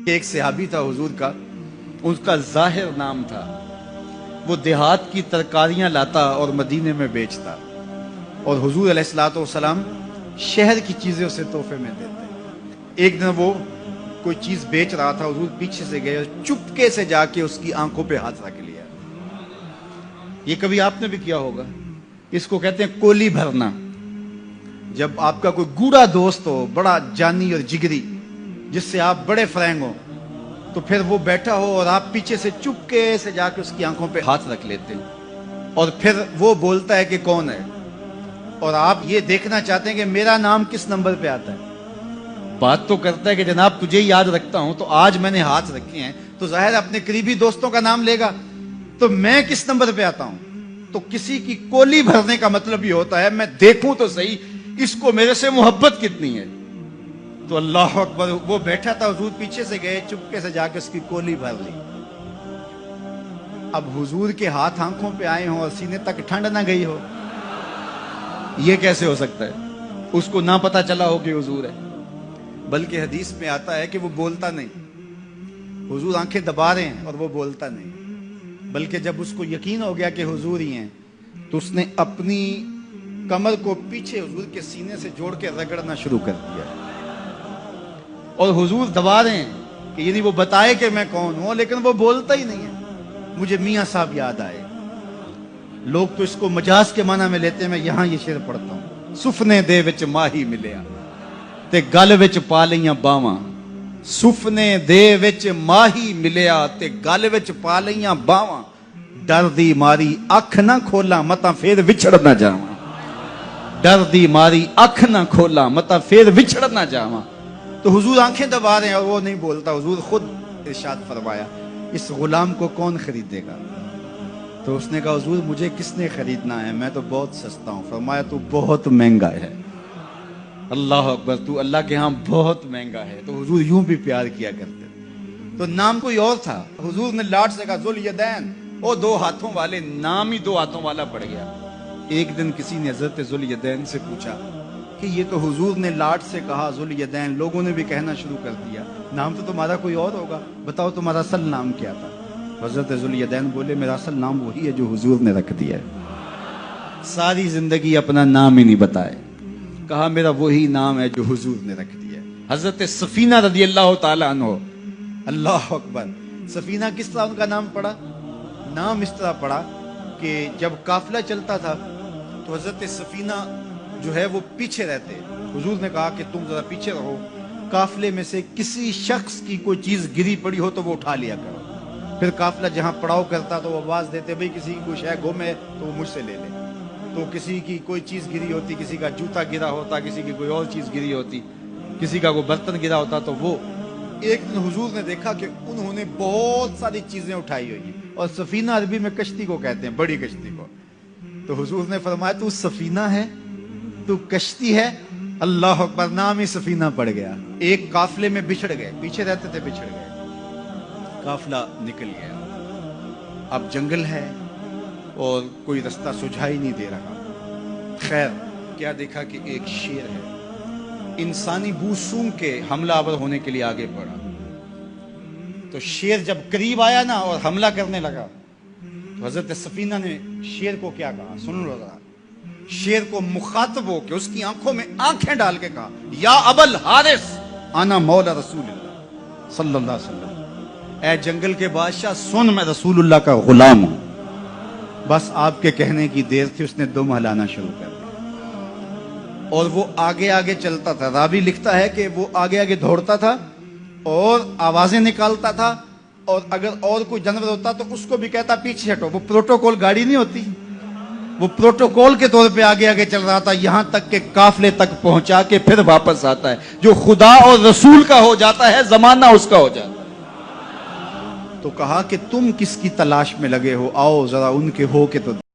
ایک صحابی تھا حضور کا، اس کا ظاہر نام تھا، وہ دیہات کی ترکاریاں لاتا اور مدینے میں بیچتا، اور حضور علیہ الصلوۃ والسلام شہر کی چیزیں اسے تحفے میں دیتے۔ ایک دن وہ کوئی چیز بیچ رہا تھا، حضور پیچھے سے گئے اور چپکے سے جا کے اس کی آنکھوں پہ ہاتھ رکھ لیا۔ یہ کبھی آپ نے بھی کیا ہوگا، اس کو کہتے ہیں کولی بھرنا۔ جب آپ کا کوئی گوڑا دوست ہو، بڑا جانی اور جگری، جس سے آپ بڑے فرینگ ہو، تو پھر وہ بیٹھا ہو اور آپ پیچھے سے چپکے سے جا کے اس کی آنکھوں پہ ہاتھ رکھ لیتے ہیں، اور پھر وہ بولتا ہے کہ کون ہے، اور آپ یہ دیکھنا چاہتے ہیں کہ میرا نام کس نمبر پہ آتا ہے۔ بات تو کرتا ہے کہ جناب تجھے یاد رکھتا ہوں، تو آج میں نے ہاتھ رکھے ہیں تو ظاہر اپنے قریبی دوستوں کا نام لے گا، تو میں کس نمبر پہ آتا ہوں۔ تو کسی کی کولی بھرنے کا مطلب یہ ہوتا ہے میں دیکھوں تو صحیح اس کو میرے سے محبت کتنی ہے۔ تو اللہ اکبر، وہ بیٹھا تھا، حضور پیچھے سے گئے، چپکے سے جا کے اس کی کولی بھر لی۔ اب حضور کے ہاتھ آنکھوں پہ آئے ہوں اور سینے تک ٹھنڈ نہ گئی ہو، یہ کیسے ہو سکتا ہے؟ اس کو نہ پتا چلا ہو کہ حضور ہے۔ بلکہ حدیث میں آتا ہے کہ وہ بولتا نہیں، حضور آنکھیں دبا رہے ہیں اور وہ بولتا نہیں، بلکہ جب اس کو یقین ہو گیا کہ حضور ہی ہیں تو اس نے اپنی کمر کو پیچھے حضور کے سینے سے جوڑ کے رگڑنا شروع کر دیا، اور حضور دبا رہے ہیں کہ یعنی وہ بتائے کہ میں کون ہوں، لیکن وہ بولتا ہی نہیں ہے۔ مجھے میاں صاحب یاد آئے، لوگ تو اس کو مجاز کے معنی میں لیتے ہیں، میں یہاں یہ شعر پڑھتا ہوں۔ سفنے دے وچ ماہی ملیا تے گل وچ پا لیاں باواں، سفنے دے وچ ماہی ملیا تے گل وچ پا لیاں باواں، ڈر دی ماری اکھ نہ کھولا متا پھر وچھڑ نہ جاواں، ڈر دی ماری اکھ نہ کھولا متا پھر وچھڑ نہ جاواں۔ تو حضور آنکھیں دبا رہے ہیں اور وہ نہیں بولتا۔ حضور خود ارشاد فرمایا اس غلام کو کون خریدے گا؟ تو اس نے کہا حضور مجھے کس نے خریدنا ہے، میں تو بہت سستا ہوں۔ فرمایا تو بہت مہنگا ہے۔ اللہ اکبر، تو اللہ کے ہاں بہت مہنگا ہے۔ تو حضور یوں بھی پیار کیا کرتے تھے۔ تو نام کوئی اور تھا، حضور نے لاٹ سے کہا ذوالیدین، وہ دو ہاتھوں والے، نام ہی دو ہاتھوں والا پڑ گیا۔ ایک دن کسی نے حضرت ذوالیدین سے پوچھا کہ یہ تو حضور نے لاٹ سے کہا ذوالیدین، لوگوں نے بھی کہنا شروع کر دیا، نام تو تمہارا کوئی اور ہوگا، بتاؤ تمہارا اصل نام کیا تھا؟ حضرت ذوالیدین بولے میرا اصل نام وہی ہے جو حضور نے رکھ دیا ہے۔ ساری زندگی اپنا نام ہی نہیں بتائے، کہا میرا وہی نام ہے جو حضور نے رکھ دیا ہے۔ حضرت سفینہ رضی اللہ تعالی عنہ، اللہ اکبر، سفینہ کس طرح ان کا نام پڑا؟ نام اس طرح پڑا کہ جب قافلہ چلتا تھا تو حضرت سفینہ جو ہے وہ پیچھے رہتے، حضور نے کہا کہ تم ذرا پیچھے رہو، قافلے میں سے کسی شخص کی کوئی چیز گری پڑی ہو تو وہ اٹھا لیا کرو۔ پھر قافلہ جہاں پڑاؤ کرتا تو وہ آواز دیتے بھئی کسی کی کوئی شے گم ہے تو وہ مجھ سے لے لے۔ تو کسی کی کوئی چیز گری ہوتی، کسی کا جوتا گرا ہوتا، کسی کی کوئی اور چیز گری ہوتی، کسی کا کوئی برتن گرا ہوتا، تو وہ ایک دن حضور نے دیکھا کہ انہوں نے بہت ساری چیزیں اٹھائی ہوئی، اور سفینہ عربی میں کشتی کو کہتے ہیں، بڑی کشتی کو۔ تو حضور نے فرمایا تو سفینہ ہے، تو کشتی ہے؟ اللہ اکبر، نام ہی سفینہ پڑ گیا۔ ایک قافلے میں بچھڑ گئے، پیچھے رہتے تھے، بچھڑ گئے، قافلہ نکل گیا، اب جنگل ہے اور کوئی رستہ سجھائی نہیں دے رہا۔ خیر کیا دیکھا کہ ایک شیر ہے، انسانی بو سونگ کے حملہ آور ہونے کے لیے آگے بڑھا۔ تو شیر جب قریب آیا نا اور حملہ کرنے لگا تو حضرت سفینہ نے شیر کو کیا کہا، سن لو ذرا۔ شیر کو مخاطب ہو کے اس کی آنکھوں میں آنکھیں ڈال کے کہا یا ابل حارث انا مولا رسول اللہ صلی اللہ علیہ وسلم، اے جنگل کے بادشاہ سن، میں رسول اللہ کا غلام ہوں۔ بس آپ کے کہنے کی دیر تھی، اس نے دم ہلانا شروع کر دیا، اور وہ آگے آگے چلتا تھا۔ راوی لکھتا ہے کہ وہ آگے آگے دوڑتا تھا اور آوازیں نکالتا تھا، اور اگر اور کوئی جانور ہوتا تو اس کو بھی کہتا پیچھے ہٹو۔ وہ پروٹوکول گاڑی نہیں ہوتی، وہ پروٹوکول کے طور پہ آگے آگے چل رہا تھا، یہاں تک کہ قافلے تک پہنچا کے پھر واپس آتا ہے۔ جو خدا اور رسول کا ہو جاتا ہے زمانہ اس کا ہو جاتا ہے۔ تو کہا کہ تم کس کی تلاش میں لگے ہو، آؤ ذرا ان کے ہو کے تو